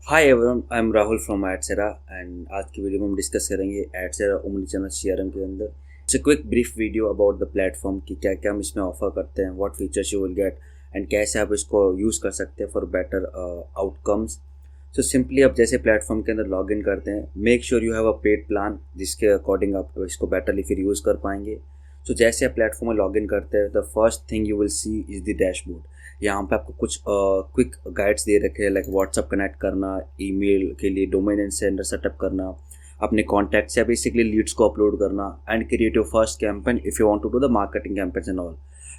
Hi everyone, I am Rahul from Adsera and आज की video में हम डिस्कस करेंगे एडसेरा ओमनी चैनल सीआरएम के अंदर। It's a quick brief video about the platform कि क्या क्या हम इसमें ऑफर करते हैं, what features you will get and कैसे आप इसको यूज़ कर सकते हैं for better outcomes. So simply आप जैसे प्लेटफॉर्म के अंदर लॉग इन करते हैं, make sure you have a paid plan जिसके अकॉर्डिंग आप इसको बेटरली फिर यूज़ कर पाएंगे। सो जैसे आप प्लेटफॉर्म में लॉग इन करते हैं, the first thing you will see is the dashboard. यहाँ पे आपको कुछ क्विक गाइड्स दे रखे हैं, लाइक व्हाट्सअप कनेक्ट करना, ईमेल के लिए डोमेन एंड सेंडर सेटअप करना, अपने कॉन्टैक्ट से बेसिकली लीड्स को अपलोड करना and create your first campaign if you want to do the marketing campaigns and all.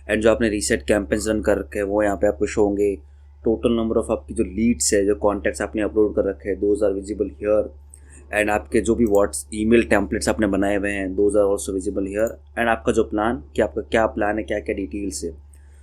And जो आपने रीसेट कैंपेन्स रन कर रखे हैं वो यहाँ पे आपको शो होंगे। टोटल नंबर ऑफ आपकी जो लीड्स है, जो कॉन्टैक्ट्स आपने अपलोड कर रखे हैं, those are visible here. And आपके जो भी ईमेल टेम्पलेट्स आपने बनाए हुए हैं, those are also visible here. And आपका जो प्लान, कि आपका क्या प्लान है, क्या क्या डिटेल्स है।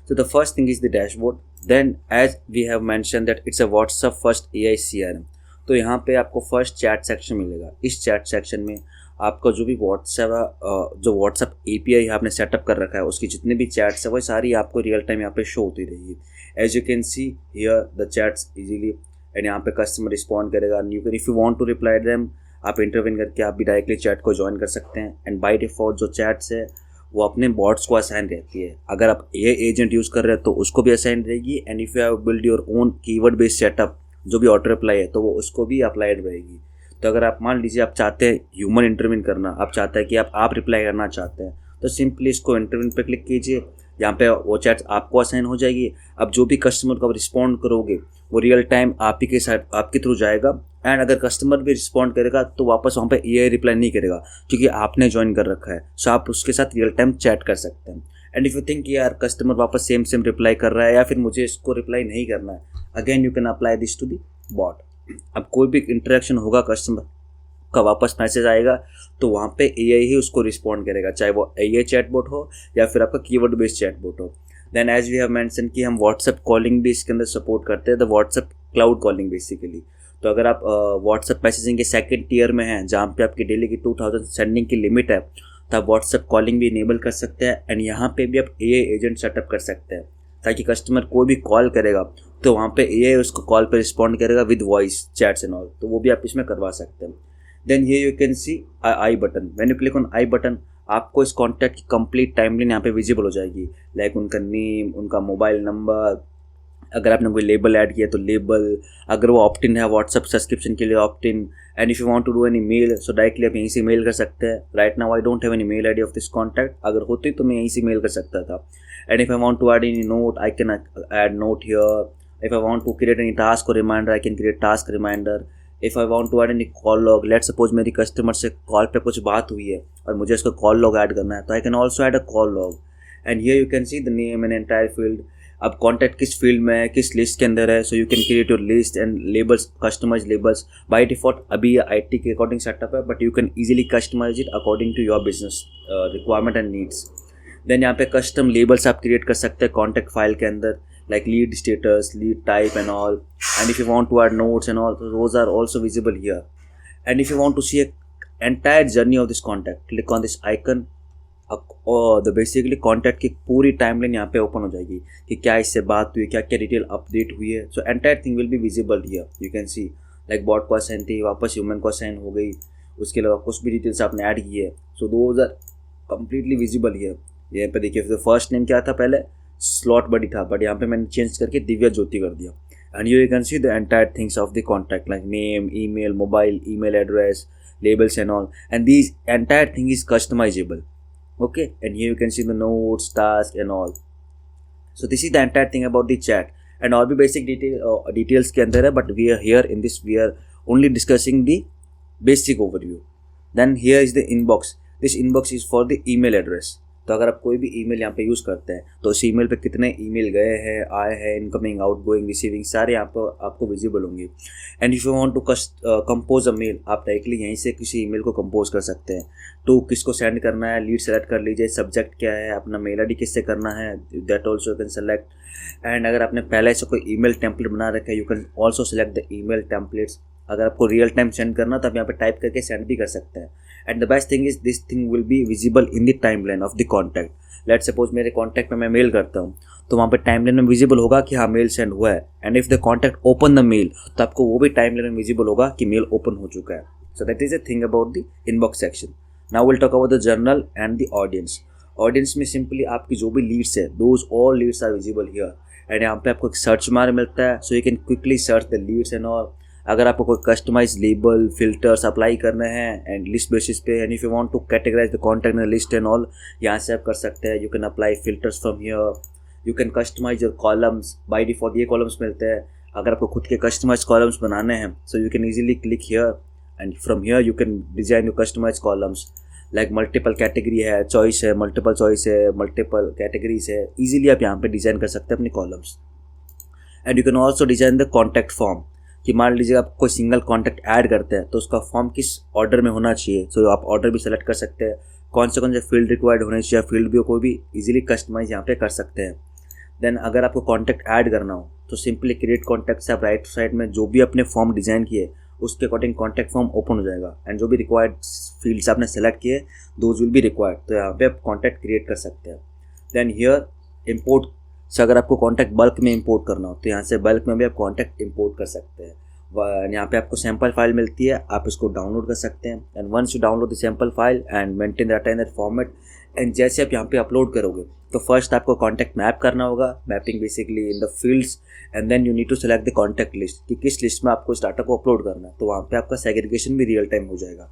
So the first thing is the dashboard. Then as we have mentioned that it's a WhatsApp first AI CRM. तो यहाँ पे आपको फर्स्ट चैट सेक्शन मिलेगा। इस चैट सेक्शन में आपका जो भी व्हाट्सएप API आपने सेटअप कर रखा है, उसकी जितने भी चैट्स है वो सारी आपको रियल टाइम यहाँ पे शो होती रहेगी। As you can see here the chats easily, and यहाँ पे कस्टमर रिस्पॉन्ड करेगा। You can if you want to reply them, आप इंटरव्यू करके आप भी डायरेक्टली चैट को ज्वाइन कर सकते हैं। एंड बाय डिफॉल्ट जो चैट्स है वो अपने बॉट्स को असाइन रहती है। अगर आप ए एजेंट यूज़ कर रहे हैं तो उसको भी असाइन रहेगी। And if you have build your own keyword based setup, जो भी ऑटो रिप्लाई है, तो वो उसको भी अप्लाइड रहेगी। तो अगर आप मान लीजिए आप चाहते हैं ह्यूमन इंटरव्यू करना, आप चाहते हैं कि आप रिप्लाई करना चाहते हैं, तो सिंपली इसको इंटरव्यू पे क्लिक कीजिए। यहाँ पे वो चैट आपको असाइन हो जाएगी। अब जो भी कस्टमर को आप रिस्पॉन्ड करोगे वो रियल टाइम आप ही के साथ आपके थ्रू जाएगा। एंड अगर कस्टमर भी रिस्पॉन्ड करेगा तो वापस वहाँ पे AI रिप्लाई नहीं करेगा, क्योंकि आपने ज्वाइन कर रखा है। सो आप उसके साथ रियल टाइम चैट कर सकते हैं। एंड इफ़ यू थिंक यार कस्टमर वापस सेम रिप्लाई कर रहा है या फिर मुझे इसको रिप्लाई नहीं करना है, again you can apply this to the bot. अब कोई भी इंटरेक्शन होगा, कस्टमर का वापस मैसेज आएगा, तो वहाँ पे AI ही उसको रिस्पॉन्ड करेगा, चाहे वो AI चैटबॉट हो या फिर आपका कीवर्ड बेस्ड चैटबॉट हो। Then as we have mention कि हम व्हाट्सएप कॉलिंग भी इसके अंदर सपोर्ट करते हैं, the WhatsApp cloud calling basically. तो अगर आप व्हाट्सएप मैसेजिंग के सेकंड टियर में हैं, जहाँ पे आपकी डेली की 2000 सेंडिंग की लिमिट है, तो आप व्हाट्सएप कॉलिंग भी इनेबल कर सकते हैं। एंड यहाँ पे भी आप AI एजेंट सेटअप कर सकते हैं, ताकि कस्टमर कोई भी कॉल करेगा तो वहाँ पे AI उसको कॉल पे रिस्पॉन्ड करेगा with voice chats and all. तो वो भी आप इसमें करवा सकते हैं। Then here you can see I button. When you click on I button, आपको इस कॉन्टैक्ट की कंप्लीट टाइमलाइन यहाँ पे विजिबल हो जाएगी, लाइक उनका नेम, उनका मोबाइल नंबर, अगर आपने कोई लेबल ऐड किया तो लेबल, अगर वो ऑप्ट इन है व्हाट्सएप सब्सक्रिप्शन के लिए opt in. And if you want to do any mail, so directly आप यहीं से मेल कर सकते हैं। Right now I don't have any mail ID of this contact, अगर होती तो मैं यहीं से मेल कर सकता था। And if I want to add any note, I can add note here. If I want to create any task और reminder, I can create task reminder. If I want to add any call log, let suppose मेरी customer से call पे कुछ बात हुई है और मुझे इसका कॉल लॉग ऐड करना है, तो I can also add a call log. And here you can see the name and entire field. अब कॉन्टैक्ट किस फील्ड में है, किस लिस्ट के अंदर है, so you can create your list and labels, customise labels. By default अभी ये IT के अकॉर्डिंग सेटअप है, but you can easily customise it according to your business requirement and needs. Then यहाँ पे कस्टम लेबल्स आप create कर सकते हैं कॉन्टैक्ट फाइल के अंदर, like lead status, lead type and all. And if you want to add notes and all, those are also visible here. And if you want to see a entire journey of this contact, click on this icon, और the basically contact की पूरी timeline यहाँ पे open हो जाएगी कि क्या इससे बात हुई, क्या क्या डिटेल अपडेट हुई है। So entire thing will be visible here. You can C like bot को असाइन थी, वापस ह्यूमन को असाइन हो गई, उसके अलावा कुछ भी डिटेल्स आपने ऐड की है, so those are completely visible here. यहाँ पे देखिए फर्स्ट नेम क्या था, पहले स्लॉट बडी था, बट यहाँ पे मैंने चेंज करके दिव्या ज्योति कर दिया। And you can see the entire things of the contact, like name, email, mobile, email address, labels and all, and these entire thing is customizable. Okay, and here you can see the notes, task and all. So this is the entire thing about the chat, and all the basic details के अंदर है, but we are here in this, we are only discussing the basic overview. Then here is the inbox. This inbox is for the email address. तो अगर आप कोई भी email यहाँ पे यूज़ करते हैं तो उस ईमेल पे कितने ईमेल गए हैं, आए हैं, इनकमिंग, आउटगोइंग, रिसीविंग, सारे यहाँ पर आपको विजिबल होंगे। And if you want to compose a mail, आप डायरेक्टली यहीं से किसी ईमेल को कंपोज कर सकते हैं। तो किसको सेंड करना है, लीड सेलेक्ट कर लीजिए, सब्जेक्ट क्या है, अपना मेल ID किससे करना है, that also you can select. And अगर आपने पहले से कोई ईमेल टेम्पलेट बना रखा है, you can also select the email templates. अगर आपको रियल टाइम सेंड करना तो आप यहाँ पे टाइप करके सेंड भी कर सकते हैं। And the best thing is this thing will be visible in the timeline of the contact. Let suppose मेरे कॉन्टैक्ट में मैं मेल करता हूँ, तो वहाँ पे टाइमलाइन में विजिबल होगा कि हाँ मेल सेंड हुआ है, and if the contact open the mail तो आपको वो भी टाइमलाइन में विजिबल होगा कि मेल ओपन हो चुका है. So that is a thing about the inbox section. Now will talk about the journal and the audience. Audience में सिंपली आपकी जो भी लीड्स है, those all leads are visible here, and यहाँ पे आपको एक सर्च बार मिलता है, so you can quickly search the leads and all. अगर आपको कोई कस्टमाइज लेबल फिल्टर्स अप्लाई करने हैं एंड लिस्ट बेसिस पे, and if you want to categorise the contact in list and all, यहाँ से आप कर सकते हैं. You can apply filters from here. You can customise your columns. By default ये कॉलम्स मिलते हैं. अगर आपको खुद के कस्टमाइज कॉलम्स बनाने हैं, so you can easily click here and from here you can design your customise columns. Like multiple category है, चॉइस है, मल्टीपल चॉइस है, मल्टीपल कैटेगरीज है. ईजिली आप यहाँ पे डिजाइन कर सकते हैं अपने columns. And you can also design the contact form, कि मान लीजिए आप कोई सिंगल कॉन्टैक्ट ऐड करते हैं तो उसका फॉर्म किस ऑर्डर में होना चाहिए. सो आप ऑर्डर भी सेलेक्ट कर सकते हैं, कौन से फील्ड रिक्वायर्ड होने चाहिए, फील्ड भी को भी इजीली कस्टमाइज यहाँ पे कर सकते हैं. देन अगर आपको कॉन्टैक्ट ऐड करना हो तो सिंपली क्रिएट कॉन्टैक्ट से आप राइट साइड में जो भी अपने फॉर्म डिज़ाइन किए उसके अकॉर्डिंग कॉन्टैक्ट फॉर्म ओपन हो जाएगा, एंड जो भी रिक्वायर्ड फील्ड्स आपने सेलेक्ट किए दोज विल बी रिक्वायर्ड, तो यहाँ पे आप कॉन्टैक्ट क्रिएट कर सकते हैं. Then here import. सो अगर आपको कॉन्टैक्ट बल्क में इम्पोर्ट करना हो तो यहाँ से बल्क में भी आप कॉन्टैक्ट इम्पोर्ट कर सकते हैं. यहाँ पे आपको सैम्पल फाइल मिलती है, आप इसको डाउनलोड कर सकते हैं. And once you download the sample file and maintain data in that format, and जैसे आप यहाँ पे अपलोड करोगे तो फर्स्ट आपको कॉन्टैक्ट मैप करना होगा, mapping basically in the fields, and then you need to select the contact list कि किस लिस्ट में आपको इस डाटा को अपलोड करना है. तो वहाँ पे आपका सेग्रीगेशन भी रियल टाइम हो जाएगा.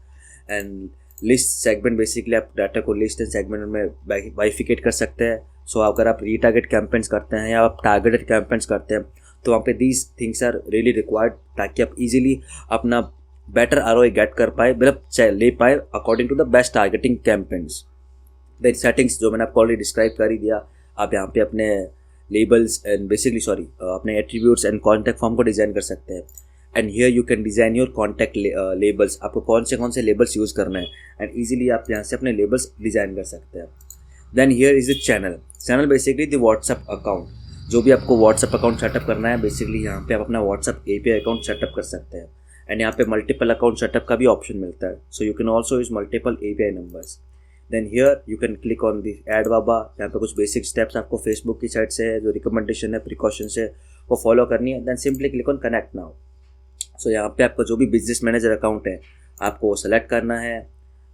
एंड लिस्ट सेगमेंट, बेसिकली आप डाटा को लिस्ट एंड सेगमेंट में बाइफिकेट कर सकते हैं. सो अगर आप रीटारगेट कैंपेन्स करते हैं या आप टारगेटेड कैंपेन्स करते हैं तो वहाँ पे these things are really required, ताकि आप इजीली अपना बेटर ROI गेट कर पाए, मतलब ले पाए according to the best targeting campaigns. The settings जो मैंने आपको ऑलरेडी डिस्क्राइब कर ही दिया, आप यहाँ पे अपने लेबल्स एंड बेसिकली अपने एट्रीब्यूट्स एंड कॉन्टैक्ट फॉर्म को डिज़ाइन कर सकते हैं. And here you can design your contact labels. आपको कौन से लेबल्स यूज़ करना है, एंड ईजिली आप यहाँ से अपने लेबल्स डिज़ाइन कर सकते हैं. Then here is the channel. Channel basically the WhatsApp account. जो भी आपको व्हाट्सएप अकाउंट सेटअप करना है, बेसिकली यहाँ पे आप अपना व्हाट्सएप API अकाउंट सेटअप कर सकते हैं. एंड यहाँ पे मल्टीपल अकाउंट सेटअप का भी ऑप्शन मिलता है, so you can also use multiple API numbers. Then here you can click on the add वाबा. यहाँ पे कुछ बेसिक स्टेप्स आपको फेसबुक की साइड से है, जो रिकमेंडेशन है, प्रिकॉशंस है, वो फॉलो करनी है. Then simply click on connect now. So यहाँ पे आपका जो भी बिजनेस मैनेजर अकाउंट है आपको वो सेलेक्ट करना है.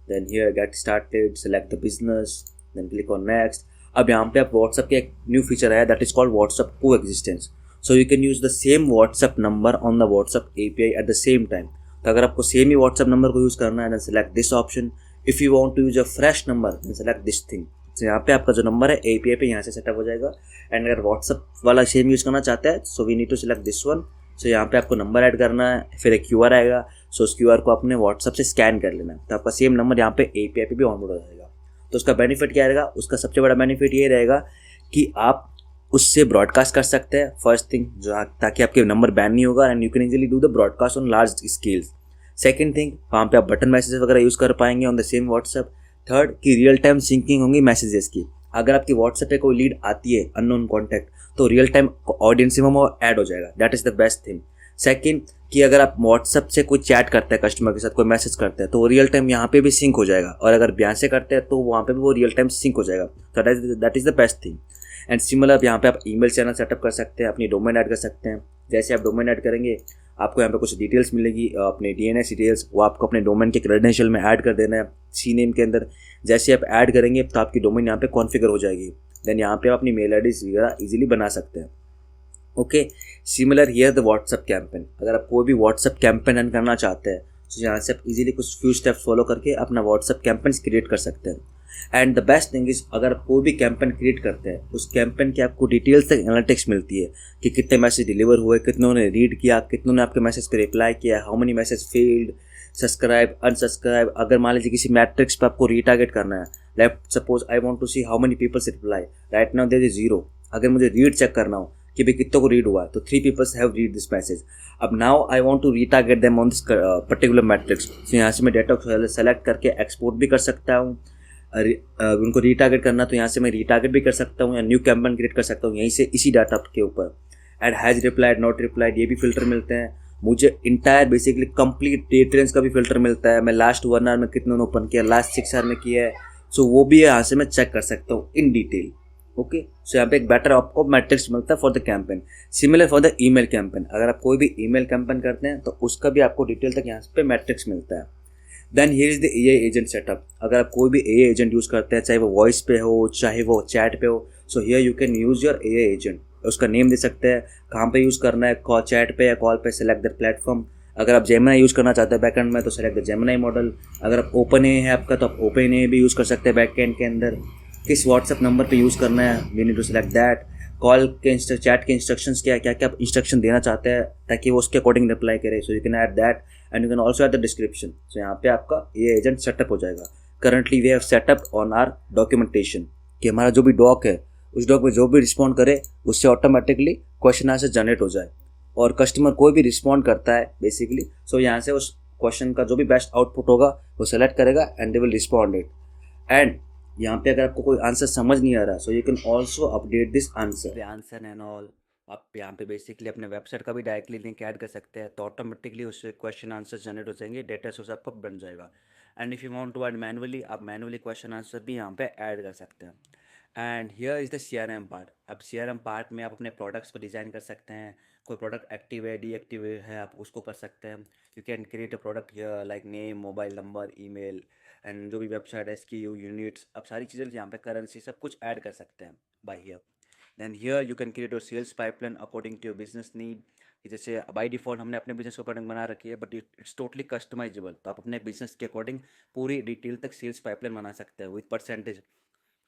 Then here get started, select the business, then click on next. अब यहाँ पे आप व्हाट्सएप के एक न्यू फीचर आया, that is called WhatsApp coexistence. So you can use the same WhatsApp number on the WhatsApp API at the same time. तो अगर आपको सेम ही व्हाट्सएप नंबर को यूज़ करना है, then select this option. If you want to use a fresh number, then select this thing. तो यहाँ पे आपका जो नंबर है API पे यहाँ से सेटअप हो जाएगा. एंड अगर व्हाट्सएप वाला सेम यूज़ करना चाहते हैं, so we need to select this one. So यहाँ पे आपको नंबर ऐड करना है, फिर एक QR आएगा. सो उस QR को अपने व्हाट्सएप से स्कैन कर लेना है, तो आपका सेम नंबर यहाँ पे API पे भी ऑनबोर्ड हो जाएगा. तो उसका बेनिफिट क्या रहेगा? उसका सबसे बड़ा बेनिफिट ये रहेगा कि आप उससे ब्रॉडकास्ट कर सकते हैं, फर्स्ट थिंग, जो ताकि आपके नंबर बैन नहीं होगा, and you can easily do the broadcast on large scales. Second thing, वहाँ पे आप बटन मैसेजेस वगैरह यूज़ कर पाएंगे on the same WhatsApp. Third, कि रियल टाइम सिंकिंग होंगी मैसेजेस की. अगर आपकी व्हाट्सएप पे कोई लीड आती है अननोन कॉन्टैक्ट, तो रियल टाइम ऑडियंस में वो ऐड हो जाएगा. That is the best thing. Second, कि अगर आप व्हाट्सएप से कोई चैट करते हैं कस्टमर के साथ, कोई मैसेज करते हैं, तो रियल टाइम यहाँ पे भी सिंक हो जाएगा, और अगर बयान से करते हैं तो वहाँ पे भी वो रियल टाइम सिंक हो जाएगा. तो that is the best thing. And similar यहाँ पे आप ईमेल चैनल सेटअप कर सकते हैं, अपनी डोमेन ऐड कर सकते हैं. जैसे आप डोमेन ऐड करेंगे, आपको यहाँ पे कुछ डिटेल्स मिलेगी, अपने DNS डिटेल्स, वो आपको अपने डोमेन के क्रेडेंशियल में ऐड कर देना है CNAME के अंदर. जैसे आप ऐड करेंगे तो आपकी डोमेन यहाँ पे कॉन्फ़िगर हो जाएगी. देन यहाँ पे आप अपनी मेल IDs वगैरह इजीली बना सकते हैं. Okay, similar here the WhatsApp campaign. अगर आप कोई भी व्हाट्सएप कैंपेन रन करना चाहते हैं, तो यहाँ से आप इजीली कुछ फ्यू स्टेप्स फॉलो करके अपना व्हाट्सएप कैंपेन्स क्रिएट कर सकते हैं. And the best thing is, अगर आप कोई भी कैंपेन क्रिएट करते हैं, उस कैंपेन की आपको डिटेल्स तक एनालिटिक्स मिलती है कि कितने मैसेज डिलीवर हुए, कितनों ने रीड किया, कितनों ने आपके मैसेज पे रिप्लाई किया, how many message failed, subscribe, unsubscribe. अगर मान लीजिए किसी मैट्रिक्स पे आपको रीटारगेट करना है, like suppose I want to see how many peoples reply, right now there is 0. अगर मुझे रीड चेक करना हो कि भाई कितनों को रीड हुआ है, तो 3 peoples have read this message. अब now I want to retarget them on this particular metrics. तो यहाँ से मैं डेटा को सेलेक्ट करके एक्सपोर्ट भी कर सकता हूँ. उनको रीटारगेट करना, तो यहाँ से मैं रीटारगेट भी कर सकता हूँ या न्यू कैंपेन क्रिएट कर सकता हूँ यहीं से, इसी डाटा के ऊपर. And has replied, not replied, ये भी फिल्टर मिलते हैं. मुझे entire basically complete date range का भी फिल्टर मिलता है. मैं लास्ट 1 आवर में कितनों ने ओपन किया, लास्ट 6 आवर में किया है, सो वो भी यहाँ से मैं चेक कर सकता हूँ इन डिटेल। ओके, सो यहाँ पे एक बेटर आपको मैट्रिक्स मिलता है for the campaign. Similar for the email campaign, अगर आप कोई भी ईमेल कैंपेन करते हैं तो उसका भी आपको डिटेल तक यहाँ पे मैट्रिक्स मिलता है। Then here is the AI agent setup. अगर आप कोई भी AI एजेंट यूज़ करते हैं, चाहे वो वॉइस पे हो चाहे वो चैट पे हो, so here you can use your AI agent. उसका नेम दे सकते हैं, कहाँ पे यूज़ करना है, कॉल चैट पे या कॉल पे, सेलेक्ट द प्लेटफॉर्म। अगर आप जेमिनी यूज़ करना चाहते हैं बैकएंड में तो सेलेक्ट द जेमिनी मॉडल। अगर आप ओपन AI है आपका तो आप ओपन AI भी यूज़ कर सकते हैं बैकएंड के अंदर। किस व्हाट्सएप नंबर पे यूज़ करना है, we need to select that. Call के चैट के इंस्ट्रक्शंस क्या क्या क्या इंस्ट्रक्शन देना चाहते हैं ताकि वो उसके अकॉर्डिंग रिप्लाई करे, so you can add that and you can also add the description. So यहाँ पे आपका ये एजेंट सेटअप हो जाएगा। Currently we have setup on our documentation कि हमारा जो भी डॉक है उस डॉक में जो भी रिस्पॉन्ड करे उससे ऑटोमेटिकली क्वेश्चन आंसर जनरेट हो जाए। और कस्टमर कोई भी रिस्पॉन्ड करता है बेसिकली, सो यहाँ से उस क्वेश्चन का जो भी बेस्ट आउटपुट होगा वो सेलेक्ट करेगा and they will respond it. And यहाँ पे अगर आपको कोई आंसर समझ नहीं आ रहा, सो you can also update this answer and all. आप यहाँ पे बेसिकली अपने वेबसाइट का भी डायरेक्टली लिंक ऐड कर सकते हैं तो ऑटोमेटिकली उससे क्वेश्चन आंसर जनरेट हो जाएंगे, डेटा सोर्स आपका बन जाएगा। And if you want to add manually, आप मैनुअली क्वेश्चन आंसर भी यहाँ पे ऐड कर सकते हैं। And here is the CRM part. अब CRM पार्ट में आप अपने प्रोडक्ट्स को डिज़ाइन कर सकते हैं। कोई प्रोडक्ट एक्टिव है डीएक्टिव है आप उसको कर सकते हैं। You can create a product here like name, mobile number, email and जो भी वेबसाइट है SKU यूनिट्स, अब सारी चीज़ें यहाँ पे करेंसी सब कुछ ऐड कर सकते हैं by here. Then here you can create your sales pipeline according to your business need. जैसे बाय डिफ़ॉल्ट हमने अपने बिजनेस को प्रोडक्ट बना रखी है बट इट्स टोटली कस्टमाइजेबल, तो आप अपने बिजनेस के अकॉर्डिंग पूरी डिटेल तक सेल्स पाइपलाइन बना सकते हैं विद परसेंटेज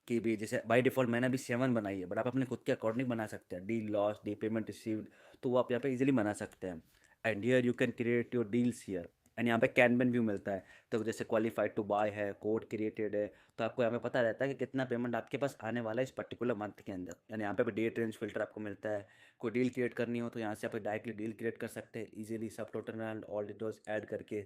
की भी। जैसे बाय डिफ़ॉल्ट मैंने अभी 7 बनाई है बट आप अपने खुद के अकॉर्डिंग बना सकते हैं, deal loss, D payment received, तो वो आप यहाँ पे इजीली बना सकते हैं। And here you can create your deals here. And यहाँ पे कैनबन व्यू मिलता है, तो जैसे क्वालिफाइड टू बाय है, कोड क्रिएटेड है, तो आपको यहाँ पे पता रहता है कि कितना पेमेंट आपके पास आने वाला है इस पर्टिकुलर मंथ के अंदर। यानी यहाँ पे डेट रेंज फिल्टर आपको मिलता है। कोई डील क्रिएट करनी हो तो यहाँ से आप डायरेक्टली डील क्रिएट कर सकते हैं इजीली, सब total and all details add करके।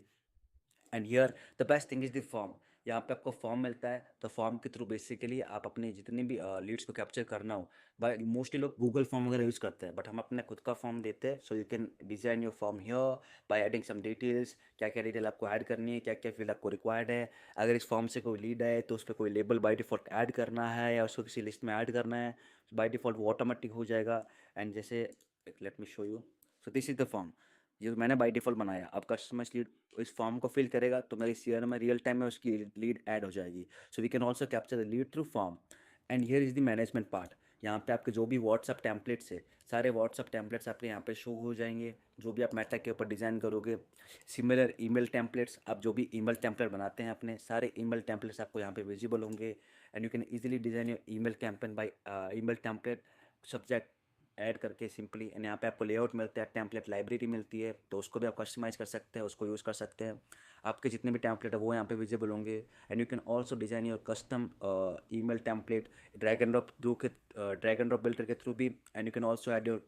And here the best thing is the form. यहाँ पे आपको फॉर्म मिलता है, तो फॉर्म के थ्रू बेसिकली आप अपने जितने भी लीड्स को कैप्चर करना हो, बाय मोस्टली लोग गूगल फॉर्म वगैरह यूज़ करते हैं बट हम अपने खुद का फॉर्म देते हैं। So you can design your form here by adding some details, क्या क्या डिटेल आपको ऐड करनी है, क्या क्या फील्ड आपको रिक्वायर्ड है। अगर इस फॉर्म से कोई लीड है तो उस पर कोई लेबल बाय डिफ़ॉल्ट ऐड करना है या उसको किसी लिस्ट में ऐड करना है, बाय डिफ़ॉल्ट वो ऑटोमेटिक हो जाएगा। एंड जैसे let me show you, so this is the form जो मैंने बाय डिफ़ॉल्ट बनाया। अब कस्टमर लीड इस फॉर्म को फिल करेगा तो मेरे CRM में रियल टाइम में उसकी लीड ऐड हो जाएगी। So we can also capture the lead through form. And here is the management part. यहाँ पे आपके जो भी व्हाट्सअप टेम्पलेट्स है, सारे व्हाट्सअप टेम्पलेट्स आपके यहाँ पे शो हो जाएंगे जो भी आप मेटा के ऊपर डिज़ाइन करोगे। सिमिलर ईमेल टेम्पलेट्स, आप जो भी ईमेल टेम्पलेट बनाते हैं अपने सारे ईमेल टेम्पलेट्स आपको यहाँ पे विजिबल होंगे। And you can easily design your email campaign by email template subject add करके सिंपली। एंड यहाँ पे आपको लेआउट मिलता है, टेम्पलेट लाइब्रेरी मिलती है, तो उसको भी आप कस्टमाइज कर सकते हैं, उसको यूज़ कर सकते हैं। आपके जितने भी टेम्पलेट है वो यहाँ पे विजिबल होंगे। And you can also design your custom email template drag and drop builder के थ्रू भी। And you can also add your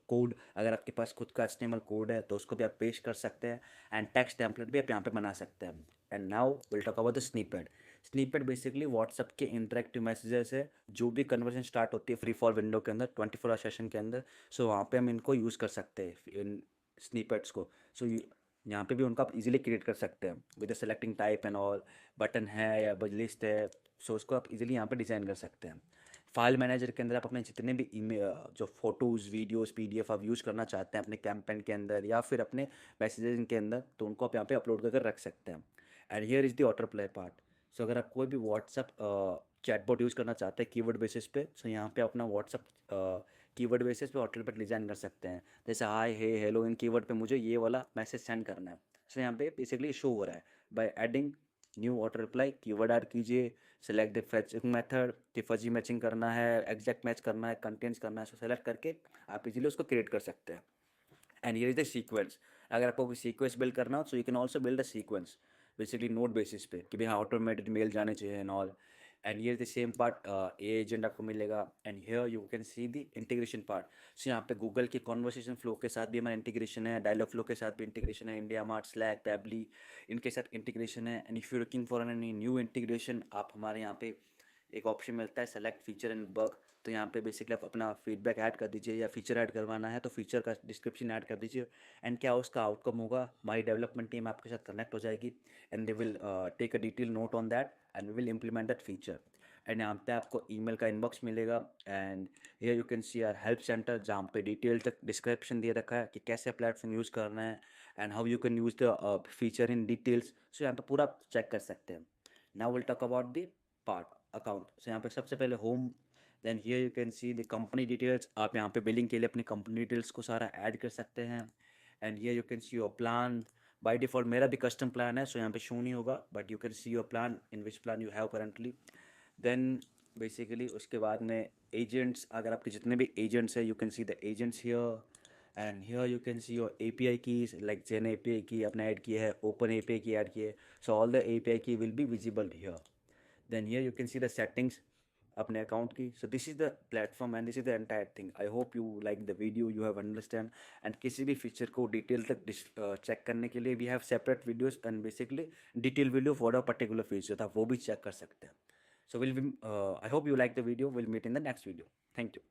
code, अगर आपके पास खुद का HTML कोड है तो उसको भी आप पेश कर सकते हैं। एंड टेक्स्ट टेम्पलेट भी आप यहाँ पे बना सकते हैं। And now will talk about the snippet. Snippet basically WhatsApp के इंटरेक्टिव मैसेजेस है, जो भी कन्वर्सेशन स्टार्ट होती है फ्री फॉर विंडो के अंदर 24 आवर सेशन के अंदर, सो वहाँ पे हम इनको यूज़ कर सकते हैं इन स्निपेट्स को। सो यहाँ पे भी उनको आप इजीली क्रिएट कर सकते हैं with selecting type and all, button है या लिस्ट है, सो उसको आप इजीली यहाँ पे डिज़ाइन कर सकते हैं। फाइल मैनेजर के अंदर आप अपने जितने भी जो फोटोज़, वीडियोस, PDF आप यूज़ करना चाहते हैं अपने कैंपेन के अंदर या फिर अपने मैसेजेस के अंदर, तो उनको आप यहाँ पे अपलोड करके रख सकते हैं। And here is the auto reply part. So अगर आप कोई भी व्हाट्सअप चैटबॉट यूज़ करना चाहते हैं कीवर्ड बेसिस पे, सो यहाँ पे अपना व्हाट्सअप कीवर्ड बेसिस पे ऑटो रिप्लाई डिज़ाइन कर सकते हैं। जैसे हाय, हे, हेलो, इन कीवर्ड पे मुझे ये वाला मैसेज सेंड करना है, सो यहाँ पे बेसिकली शो हो रहा है by adding new auto reply. Keyword add कीजिए, सेलेक्ट द फैचिंग मेथड, कि फजी मैचिंग करना है, एग्जैक्ट मैच करना है, कंटेंट्स करना है, सो सेलेक्ट करके आप इजीली उसको क्रिएट कर सकते हैं। And here is the sequence. अगर आपको कोई सीक्वेंस बिल्ड करना हो, so you can also build a sequence basically note basis पे कि भाई हाँ ऑटोमेटेड मेल जाने चाहिए and all. And here the same part a agent आपको मिलेगा। And here you can see the integration part. So यहाँ पे गूगल के कॉन्वर्सेशन फ्लो के साथ भी हमारा इंटीग्रेशन है, डायलॉग फ्लो के साथ भी इंटीग्रेशन है, इंडिया मार्ट, स्लैक, पैबली, इनके साथ इंटीग्रेशन है। And if you looking for any new integration, आप हमारे यहाँ पे एक ऑप्शन मिलता है सेलेक्ट फीचर एंड बग, तो यहाँ पे बेसिकली आप अपना फीडबैक ऐड कर दीजिए, या फीचर ऐड करवाना है तो फीचर का डिस्क्रिप्शन ऐड कर दीजिए, एंड क्या उसका आउटकम होगा, हमारी डेवलपमेंट टीम आपके साथ कनेक्ट हो जाएगी, and they will take a detail note on that and we will implement that feature. And यहाँ पे आपको ईमेल का इनबॉक्स मिलेगा, and here you can see our help centre, जहाँ पे डिटेल तक डिस्क्रिप्शन दे रखा है कि कैसे प्लेटफॉर्म यूज़ करना है and how you can use the feature in details. So यहाँ पे पूरा चेक कर सकते हैं। Now will talk about the part account. So यहाँ पे सबसे पहले home, then here you can see the company details. आप यहाँ पे बिलिंग के लिए अपनी कंपनी डिटेल्स को सारा ऐड कर सकते हैं, and here you can see your plan. By default मेरा भी कस्टम प्लान है, सो यहाँ पे शो नहीं होगा, but you can see your plan in which plan you have currently. Then basically उसके बाद में एजेंट्स, अगर आपके जितने भी एजेंट्स हैं, you can see the agents here, and here you can see your API keys, like जेन API key आपने ऐड की है, ओपन API की ऐड की है, so all the API key will be visible here. Then here you can see the settings अपने account की। So this is the platform and this is the entire thing. I hope you like the video, you have understand. And किसी भी feature को detail तक check करने के लिए we have separate videos, and basically detail video for a particular feature, आप वो भी चेक कर सकते हैं। So I hope you like the video. We'll meet in the next video. Thank you.